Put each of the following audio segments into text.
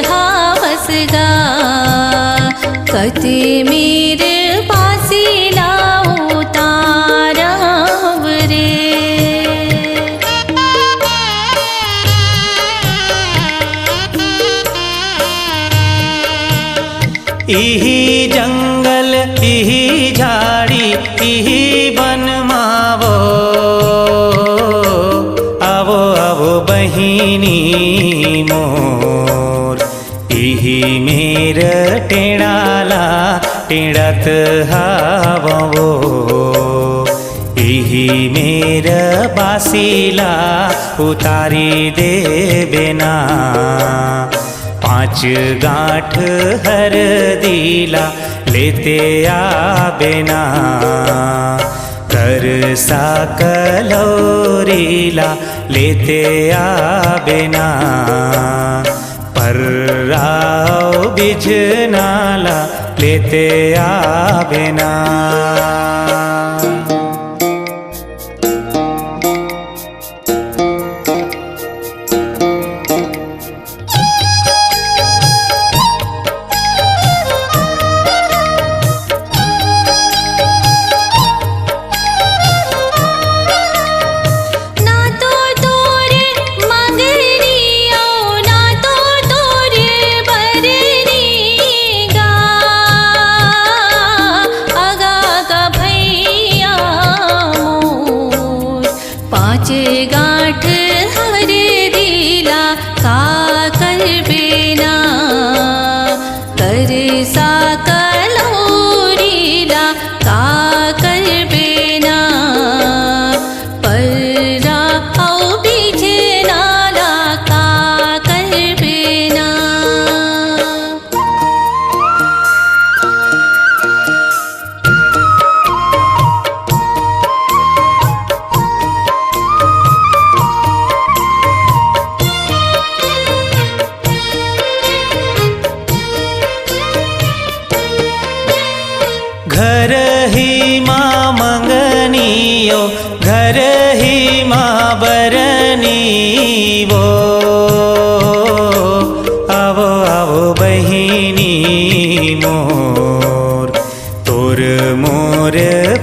हावस गा कते मेरे पासी लाओ ताराव रे। इही जंगल इही झाड़ी इही वन मावो आवो आवो बहिनी मोर। इही मेर टेढ़ाला टेढ़त हावो इही मेर बासीला उतारी दे बिना। 5 गांठ हर दीला लेते आबेना कर सा कलोरीला लेते आबेना। पर्राव बिजनाला लेते आबेना। गांठ हर दीला का कर बेना कर सा कलोरीला का कर बेना। पर्रा औ बीजे नाला का कर बेना। घर ही माँ मंगनियो घर ही माँ बरनी वो आवो आवो बहिनी मोर। तोर मोर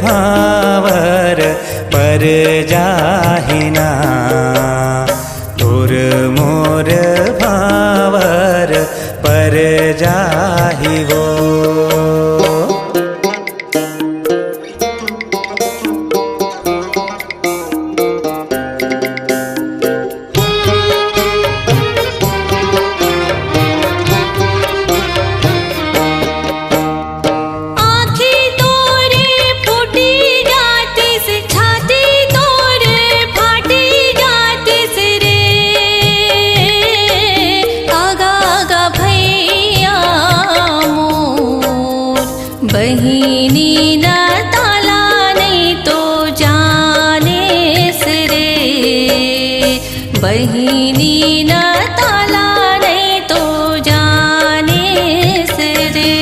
भावर पर जाहिना तोर मोर भावर पर जाहि वो। बहिनी न ताला नहीं तो जाने से रे। बहिनी न ताला नहीं तो जाने से रे।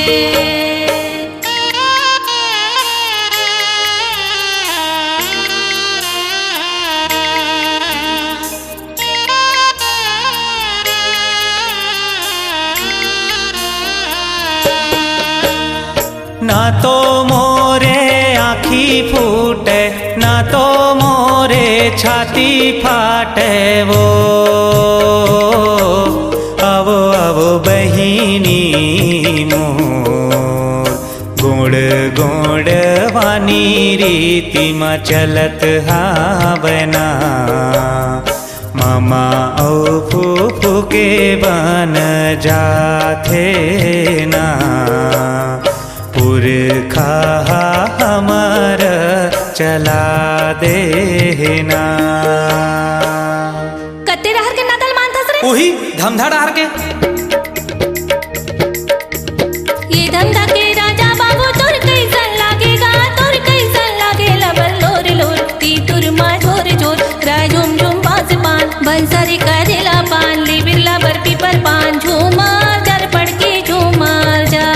ना तो मोरे आँखी फूटे ना तो मोरे छाती फाटे वो आवो आवो बहिनी मोर। गोड़ गोड़ वानी रीति में चलत हावना मामा औ फूफू के बन जाथे ना। पुरखा हमर चला देना। कत्ते रहर के नादल मानथस रे? ओही धमधा रहर के। ये धमधा के राजा बाबू तोर कैसन लागेगा तोर कैसन लागेला बल्लोर लोर ती तुर मा झोर झोर राय झुम झुम बाज पान बंसरी करेला पान ली बिरला बर्फी पर पान झूमर जर पड़ के झूमर जा।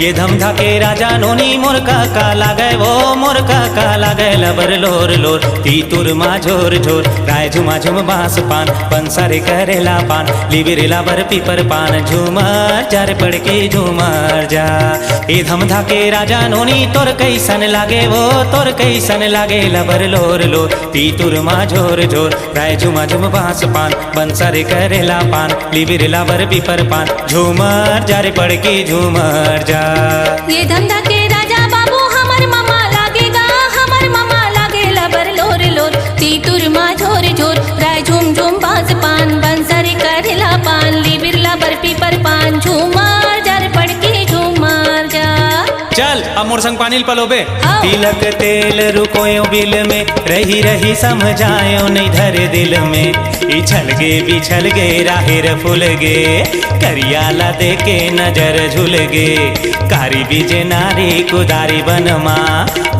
ये धमधा के राजा नोनी मोर काका लागे वो मोर काका लागे लबर लोर लोर तीतुर मा झोर झोर राय झुमा झुम बांस पान पंसारे करेला पान लिबिरेला बर पीपर पान झूमर जार पड़ के झूमर जा। ये धमधा के राजा नोनी तोर कैसन लागे वो तोर कैसन लागे लबर लोर लोर तीतुर मा झोर झोर राय झुमा झुम बांस पान पंसारे करेला पान लिबिरेला बर पीपर पान झूमर जार पड़ के झूमर जा। ये धंधा के राजा बाबू हमर मामा लागेगा हमर मामा लागे लबर लोर लोर तीतुर मा झोर झोर राय झूम झूम बांस पान बंसरी करेला पान ली बिरला बर पीपर पान झूमर जार पड़ के झूमर जा। चल अब मोर संग पानी पलोबे। हाँ। तिलक तेल रुकोयो बिल में रही रही समझायो नहीं धर दिल में इछल गे बिछल गे राहेर फूल गे करियाला दे के नजर झुल गे कारी बीजे नारी कुदारी बनमा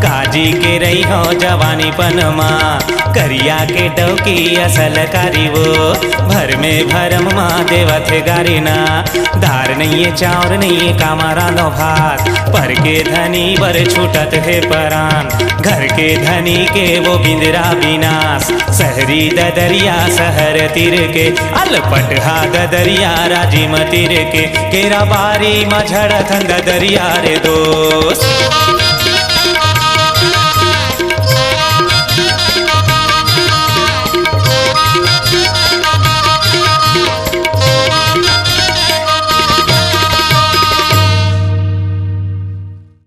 काजी के रही हो जवानी पनमा करिया के डौकी असल कारी वो भर में भरम माँ देवत गारी ना दार नहीं है चाउर नहीं है कामारा नो भात पर के धनी बर छूटत है परान घर के धनी के वो बिंदरा विनाश शहरी ददरिया शहर तिर के अलपट हा ददरिया राजी मतिर के केरा बारी मझड़त ददरिया रे दोस्त।